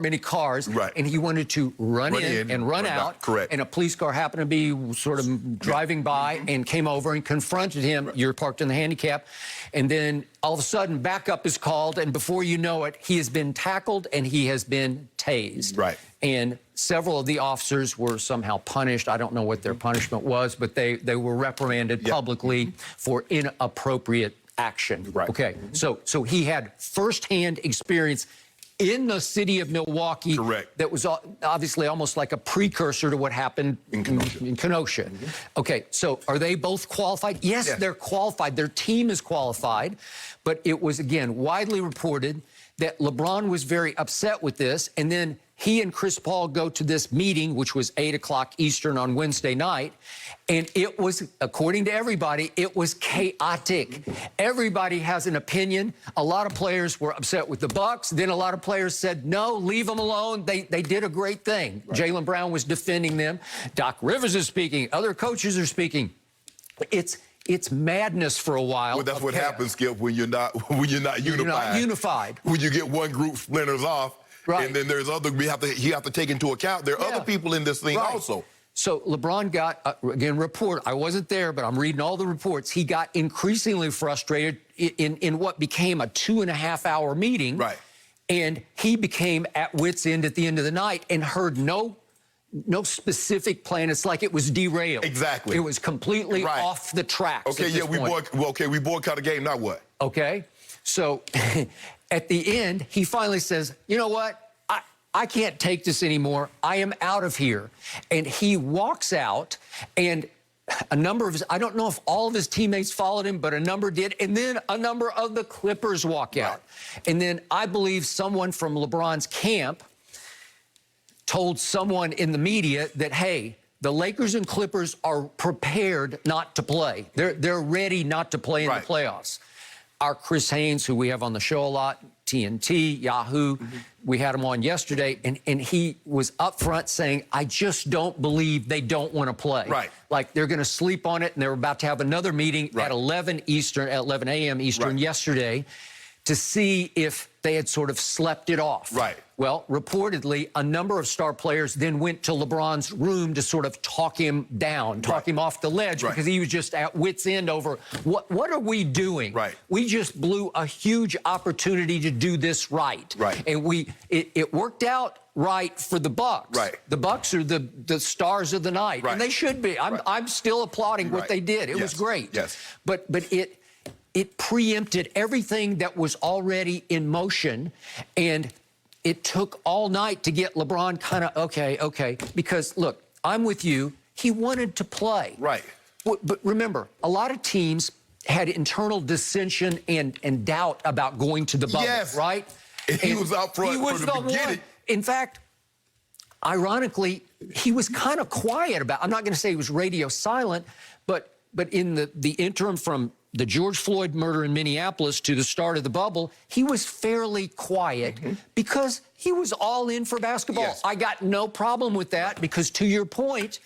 many cars, Right. and he wanted to run in and run out. Correct. And a police car happened to be sort of driving by and came over and confronted him. Right. You're parked in the handicap. And then all of a sudden, backup is called, and before you know it, he has been tackled and he has been tased. Right. And several of the officers were somehow punished. I don't know what their punishment was, but they were reprimanded publicly for inappropriate action. Right. Okay. So he had firsthand experience in the city of Milwaukee. Correct. That was obviously almost like a precursor to what happened in Kenosha. Okay, so are they both qualified? Yes, they're qualified. Their team is qualified. But it was, again, widely reported that LeBron was very upset with this, and then he and Chris Paul go to this meeting, which was 8 o'clock Eastern on Wednesday night, and it was, according to everybody, it was chaotic. Everybody has an opinion. A lot of players were upset with the Bucks. Then a lot of players said, no, leave them alone. They did a great thing. Right. Jaylen Brown was defending them. Doc Rivers is speaking. Other coaches are speaking. It's madness for a while. Well, that's what happens, Skip, when you're not unified. You're not unified. When you get one group splinters off, right. And then there's other you have to take into account there are other people in this thing also. So LeBron got, again, I wasn't there, but I'm reading all the reports. He got increasingly frustrated in what became a 2.5-hour meeting. Right. And he became at wit's end at the end of the night and heard no specific plan. It's like it was derailed. Exactly. It was completely off the tracks. Okay, yeah, we boycott a game, now what? Okay. So at the end, he finally says, you know what? I can't take this anymore. I am out of here. And he walks out, and a number of his, I don't know if all of his teammates followed him, but a number did. And then a number of the Clippers walk out. And then I believe someone from LeBron's camp told someone in the media that, hey, the Lakers and Clippers are prepared not to play. They're ready not to play in the playoffs. Our Chris Haynes, who we have on the show a lot, TNT, Yahoo, we had him on yesterday, and he was up front saying, I just don't believe they don't want to play. Right. Like they're going to sleep on it, and they're about to have another meeting at 11 a.m. Eastern yesterday to see if they had sort of slept it off. Right. Well, reportedly, a number of star players then went to LeBron's room to sort of talk him down, talk him off the ledge, because he was just at wit's end over, what are we doing? Right. We just blew a huge opportunity to do this right. Right. And it worked out right for the Bucks. Right. The Bucks are the stars of the night, and they should be. I'm still applauding what they did. It was great. Yes. But it preempted everything that was already in motion, and it took all night to get LeBron kind of, okay, because, look, I'm with you. He wanted to play. Right. But remember, a lot of teams had internal dissension and doubt about going to the bubble, right? And he was out front from the beginning. In fact, ironically, he was kind of quiet about, I'm not going to say he was radio silent, but in the interim from the George Floyd murder in Minneapolis to the start of the bubble, he was fairly quiet because he was all in for basketball. Yes. I got no problem with that because, to your point,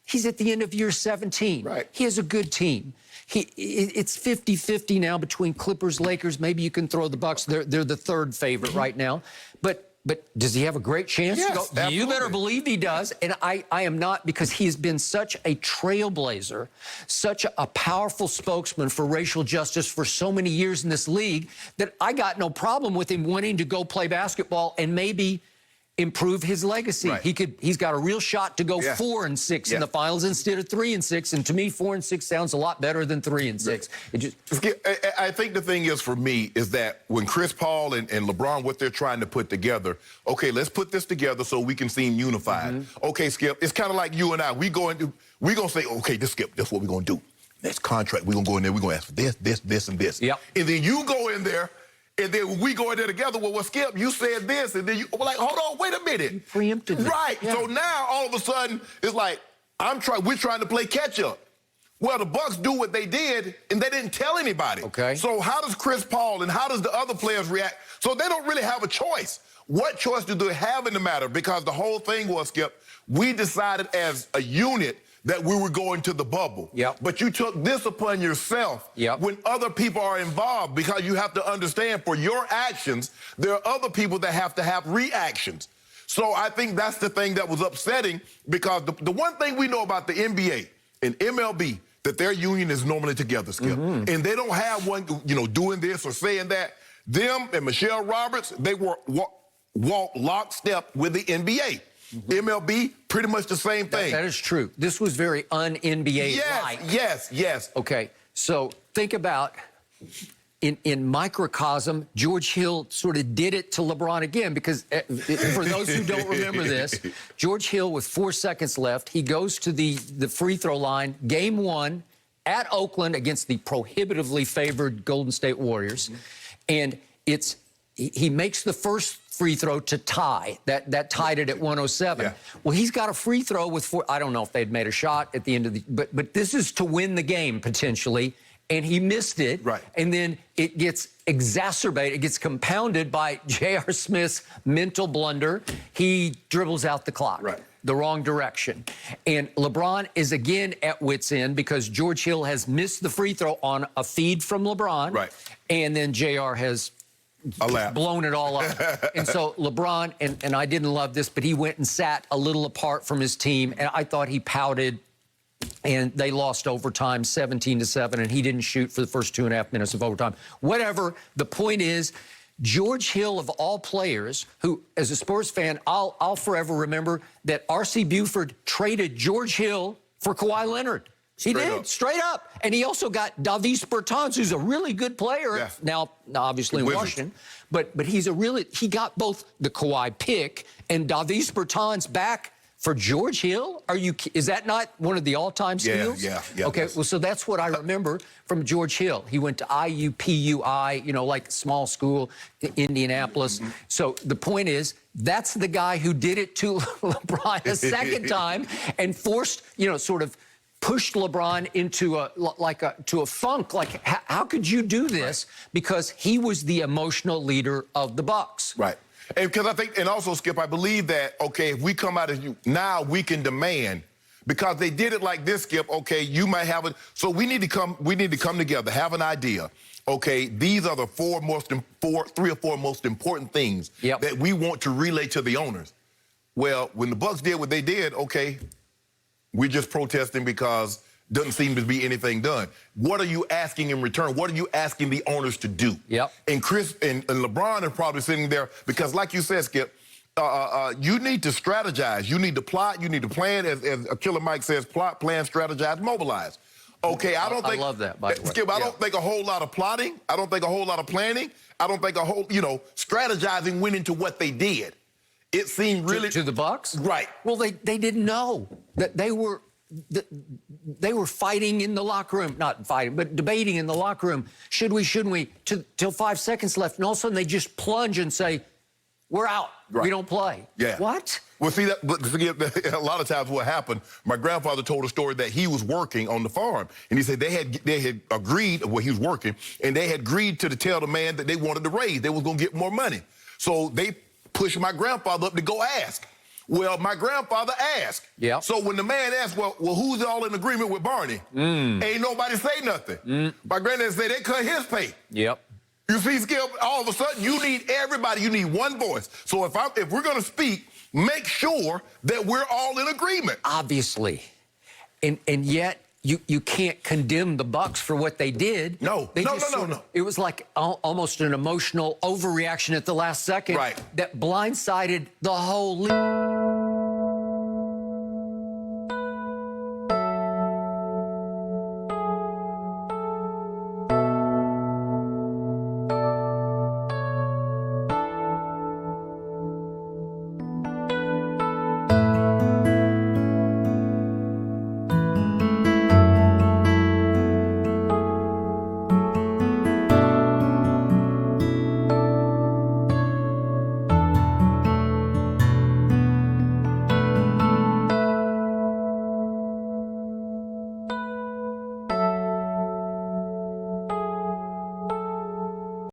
he's at the end of year 17. Right. He has a good team. It's 50-50 now between Clippers, Lakers. Maybe you can throw the Bucks. They're the third favorite right now. But does he have a great chance to go? Absolutely. You better believe he does. And I am not, because he has been such a trailblazer, such a powerful spokesman for racial justice for so many years in this league, that I got no problem with him wanting to go play basketball and maybe improve his legacy. He's got a real shot to go 4-6 in the finals instead of 3-6. And to me, 4-6 sounds a lot better than 3-6. I think the thing is, for me, is that when Chris Paul and LeBron, what they're trying to put together, okay, let's put this together so we can seem unified. Okay, Skip, it's kind of like you and I. We're going to say, okay, Skip, this is what we're going to do. Next contract, we're going to go in there, we're going to ask for this, and this. Yep. And then you go in there, and then we go in there together. Well, Skip, you said this, and then we're like, hold on, wait a minute. You preempted it. Right. Yeah. So now all of a sudden it's like we're trying to play catch up. Well, the Bucks do what they did, and they didn't tell anybody. Okay. So how does Chris Paul and how does the other players react? So they don't really have a choice. What choice do they have in the matter? Because the whole thing was, Skip, we decided as a unit that we were going to the bubble. Yep. But you took this upon yourself when other people are involved, because you have to understand, for your actions, there are other people that have to have reactions. So I think that's the thing that was upsetting, because the one thing we know about the NBA and MLB, that their union is normally together, Skip. And they don't have one, doing this or saying that. Them and Michelle Roberts, they walk lockstep with the NBA. MLB, pretty much the same thing. That is true. This was very un-NBA-like. Yes. Okay, so think about, in microcosm, George Hill sort of did it to LeBron again, because for those who don't remember this, George Hill, with 4 seconds left, he goes to the free throw line, game 1, at Oakland against the prohibitively favored Golden State Warriors. And he makes the first free throw to tie. That tied it at 107. Yeah. Well, he's got a free throw with 4. I don't know if they'd made a shot at the end of the, but this is to win the game potentially, and he missed it. Right. And then it gets exacerbated, it gets compounded by J.R. Smith's mental blunder. He dribbles out the clock. Right. The wrong direction. And LeBron is again at wit's end, because George Hill has missed the free throw on a feed from LeBron. Right. And then JR has blown it all up. And so LeBron, and I didn't love this, but he went and sat a little apart from his team, and I thought he pouted, and they lost overtime 17-7, and he didn't shoot for the first 2.5 minutes of overtime. Whatever. The point is, George Hill, of all players, who, as a sports fan, I'll forever remember that R.C. Buford traded George Hill for Kawhi Leonard. He did, straight up. And he also got Davis Bertans, who's a really good player, now obviously in Washington. But he got both the Kawhi pick and Davis Bertans back for George Hill. Is that not one of the all-time steals? Yeah. Okay, well, so that's what I remember from George Hill. He went to IUPUI, like small school, Indianapolis. So the point is, that's the guy who did it to LeBron a second time and forced, sort of pushed LeBron into a funk. Like, how could you do this? Because he was the emotional leader of the Bucks. Right. And because I think, and also, Skip, I believe that, okay, if we come out as you, now we can demand, because they did it like this, Skip, okay, you might have it. So we need to come together, have an idea. Okay, these are the three or four most important things that we want to relay to the owners. Well, when the Bucks did what they did, okay, we're just protesting because doesn't seem to be anything done. What are you asking in return? What are you asking the owners to do? And Chris and LeBron are probably sitting there because, like you said, Skip, you need to strategize. You need to plot. You need to plan. As Killer Mike says, plot, plan, strategize, mobilize. Okay, I don't think... I love that, by the way. Skip, I don't think a whole lot of plotting. I don't think a whole lot of planning. I don't think a whole, strategizing went into what they did. It seemed really... To the Bucks? Right. Well, they didn't know that they were fighting in the locker room. Not fighting, but debating in the locker room. Should we, shouldn't we? Till 5 seconds left. And all of a sudden they just plunge and say, we're out. Right. We don't play. Yeah. What? Well, see, a lot of times what happened, my grandfather told a story that he was working on the farm. And he said they had agreed, well, he was working, and they had agreed to tell the man that they wanted to raise. They was going to get more money. So they pushed my grandfather up to go ask. Well, my grandfather asked. So when the man asked, well, who's all in agreement with Barney? Ain't nobody say nothing. My granddad said they cut his pay. You see, Skip, all of a sudden you need everybody. You need one voice. So if we're going to speak, make sure that we're all in agreement. Obviously. And yet you can't condemn the Bucks for what they did. No. It was like almost an emotional overreaction at the last second that blindsided the whole league.